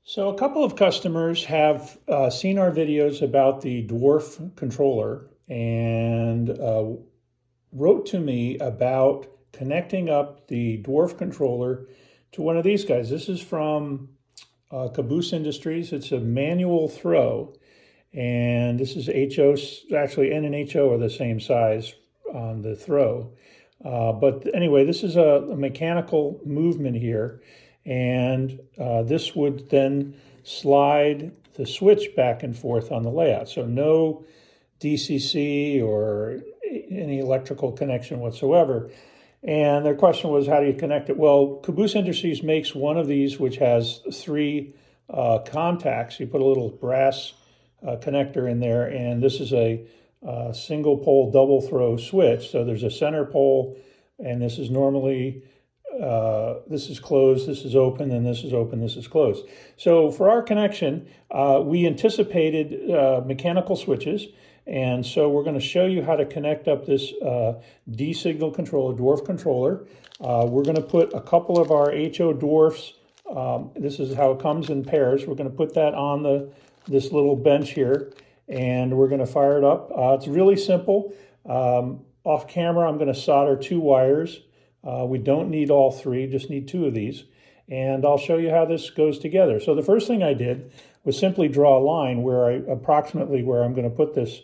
So a couple of customers have seen our videos about the Dwarf controller and wrote to me about connecting up the Dwarf controller to one of these guys. This is from Caboose Industries. It's a manual throw, and this is HO. Actually, N and HO are the same size on the throw. But anyway, this is a mechanical movement here, and this would then slide the switch back and forth on the layout. So no DCC or any electrical connection whatsoever. And their question was, how do you connect it? Well, Caboose Industries makes one of these which has three contacts. You put a little brass connector in there, and this is a single pole double throw switch. So there's a center pole, and this is normally this is closed, this is open, and this is open, this is closed. So for our connection, we anticipated mechanical switches, and so we're going to show you how to connect up this D signal controller, Dwarf controller. We're going to put a couple of our HO Dwarfs. This is how it comes in pairs. We're going to put that on this little bench here, and we're going to fire it up. It's really simple. Off camera, I'm going to solder two wires. We don't need all three, just need two of these. And I'll show you how this goes together. So the first thing I did was simply draw a line approximately where I'm going to put this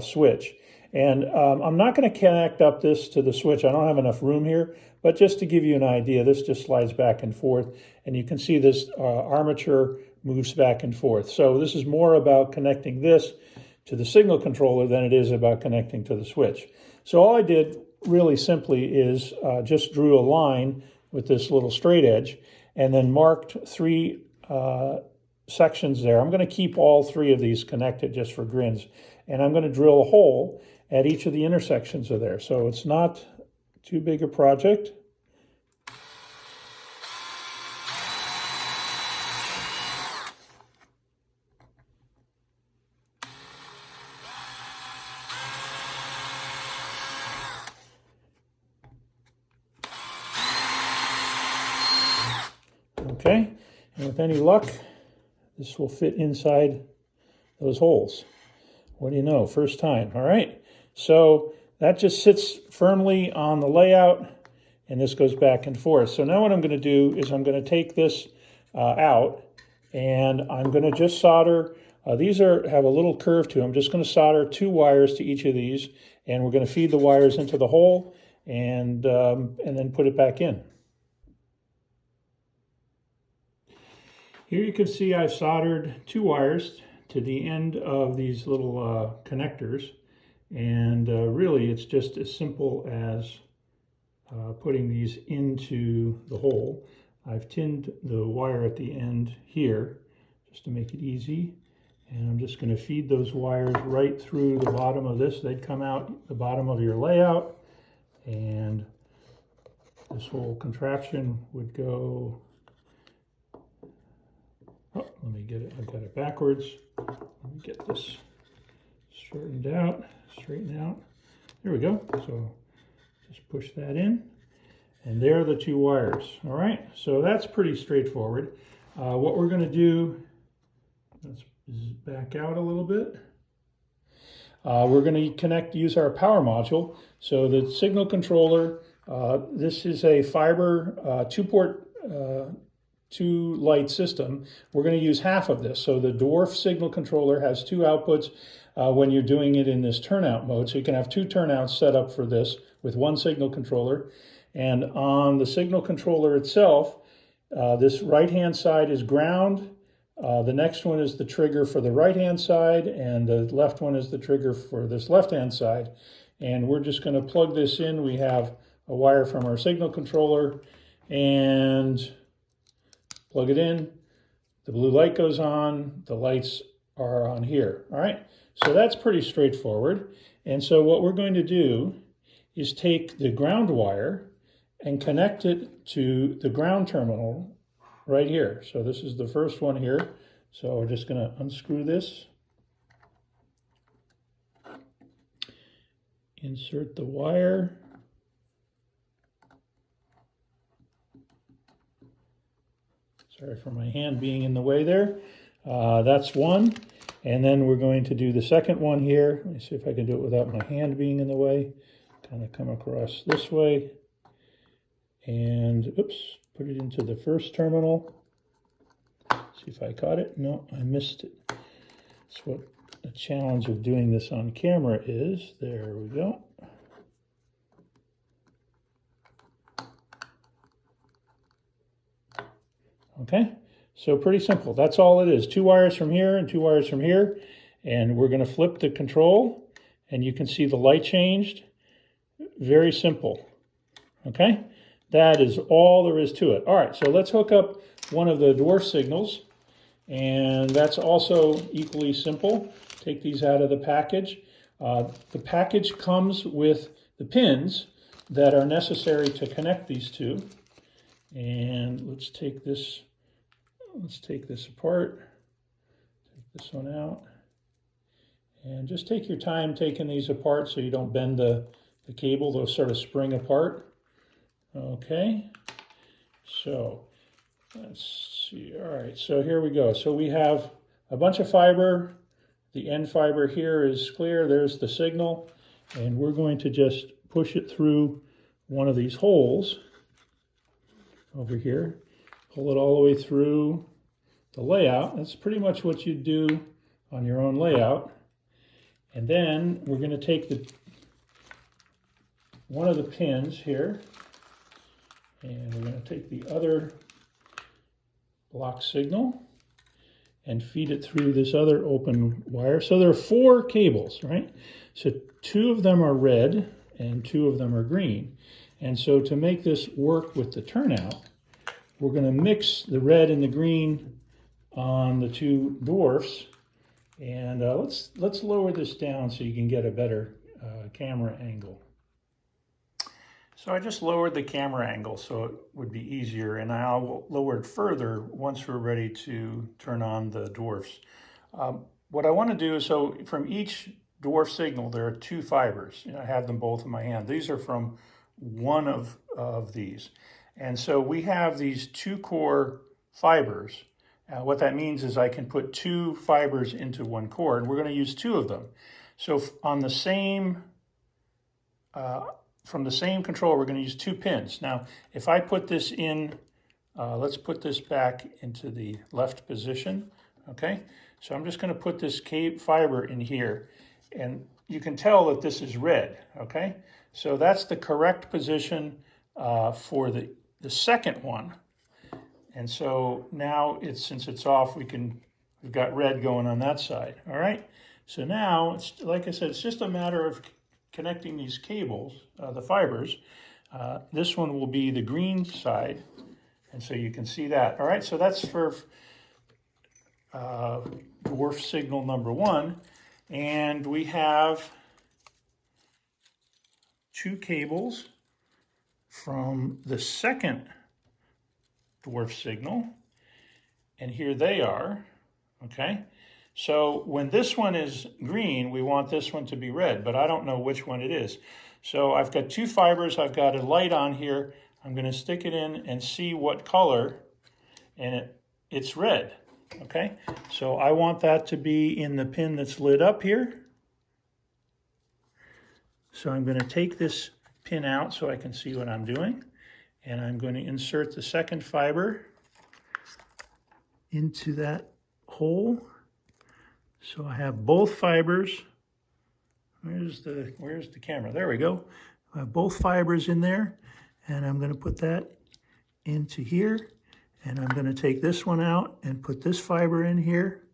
switch. And I'm not going to connect up this to the switch. I don't have enough room here, but just to give you an idea, this just slides back and forth. And you can see this armature moves back and forth. So this is more about connecting this to the signal controller than it is about connecting to the switch. So all I did really simply is just drew a line with this little straight edge and then marked three sections there. I'm going to keep all three of these connected just for grins, and I'm going to drill a hole at each of the intersections of there. So it's not too big a project. Okay, and with any luck, this will fit inside those holes. What do you know? First time. All right. So that just sits firmly on the layout, and this goes back and forth. So now what I'm going to do is I'm going to take this out, and I'm going to just solder. These have a little curve to them. I'm just going to solder two wires to each of these, and we're going to feed the wires into the hole and then put it back in. Here you can see I've soldered two wires to the end of these little connectors, and really it's just as simple as putting these into the hole. I've tinned the wire at the end here just to make it easy, and I'm just going to feed those wires right through the bottom of this. They'd come out the bottom of your layout, and this whole contraption would go. Oh, let me get it. I've got it backwards. Let me get this straightened out. There we go. So just push that in, and there are the two wires. All right. So that's pretty straightforward. What we're going to do, let's back out a little bit. We're going to use our power module. So the signal controller. This is a fiber two-port. Two light system. We're going to use half of this. So the Dwarf signal controller has two outputs when you're doing it in this turnout mode. So you can have two turnouts set up for this with one signal controller. And on the signal controller itself, this right-hand side is ground. The next one is the trigger for the right-hand side, and the left one is the trigger for this left-hand side. And we're just going to plug this in. We have a wire from our signal controller, and plug it in, the blue light goes on, the lights are on here. All right, so that's pretty straightforward. And so what we're going to do is take the ground wire and connect it to the ground terminal right here. So this is the first one here. So we're just going to unscrew this, insert the wire, Sorry for my hand being in the way there. That's one. And then we're going to do the second one here. Let me see if I can do it without my hand being in the way. Kind of come across this way. And, oops, put it into the first terminal. See if I caught it. No, I missed it. That's what the challenge of doing this on camera is. There we go. Okay, so pretty simple. That's all it is. 2 wires from here and 2 wires from here. And we're going to flip the control, and you can see the light changed. Very simple. Okay, that is all there is to it. All right, so let's hook up one of the Dwarf signals. And that's also equally simple. Take these out of the package. The package comes with the pins that are necessary to connect these two. And let's take this apart. Take this one out. And just take your time taking these apart so you don't bend the cable. They'll sort of spring apart. Okay. So let's see. All right, so here we go. So we have a bunch of fiber. The end fiber here is clear. There's the signal. And we're going to just push it through one of these holes over here. Pull it all the way through the layout. That's pretty much what you do on your own layout. And then we're going to take one of the pins here, and we're going to take the other block signal and feed it through this other open wire. So there are 4 cables, right? So 2 of them are red and 2 of them are green. And so to make this work with the turnout, we're going to mix the red and the green on the 2 Dwarfs. And let's lower this down so you can get a better camera angle. So I just lowered the camera angle so it would be easier, and I'll lower it further once we're ready to turn on the Dwarfs. What I want to do is, so from each Dwarf signal, there are 2 fibers. I have them both in my hand. These are from one of these. And so we have these 2 core fibers. What that means is I can put 2 fibers into 1 core, and we're going to use 2 of them. So on the same from the same controller, we're going to use 2 pins. Now, if I put this in, let's put this back into the left position, okay? So I'm just going to put this fiber in here, and you can tell that this is red, okay? So that's the correct position for the second one. And so now, since it's off, we've got red going on that side, all right? So now, like I said, it's just a matter of connecting these cables, the fibers. This one will be the green side, and so you can see that. All right, so that's for Dwarf signal number 1, and we have 2 cables from the second Dwarf signal, and here they are, okay? So when this one is green, we want this one to be red, but I don't know which one it is. So I've got 2 fibers, I've got a light on here. I'm going to stick it in and see what color, and it's red, okay? So I want that to be in the pin that's lit up here. So I'm going to take this pin out so I can see what I'm doing, and I'm going to insert the second fiber into that hole. So I have both fibers. Where's the camera? There we go. I have both fibers in there, and I'm going to put that into here, and I'm going to take this one out and put this fiber in here.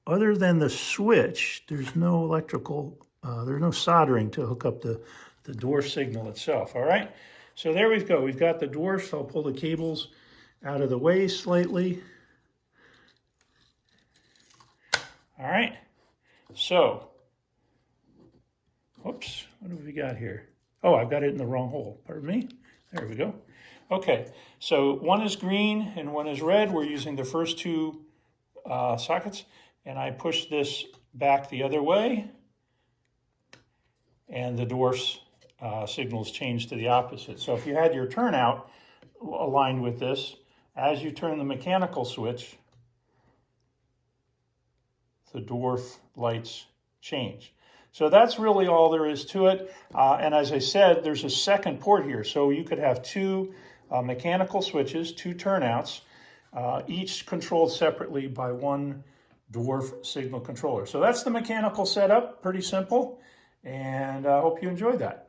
Other than the switch, there's no electrical, there's no soldering to hook up the Dwarf signal itself, all right? So there we go. We've got the Dwarfs. I'll pull the cables out of the way slightly. All right, so, whoops, what have we got here? Oh, I've got it in the wrong hole, pardon me. There we go. Okay, so one is green and one is red. We're using the first 2 sockets, and I push this back the other way, and the Dwarf's signals change to the opposite. So if you had your turnout aligned with this, as you turn the mechanical switch, the Dwarf lights change. So that's really all there is to it. And as I said, there's a second port here. So you could have two mechanical switches, two turnouts, each controlled separately by one Dwarf signal controller. So that's the mechanical setup, pretty simple. And I hope you enjoyed that.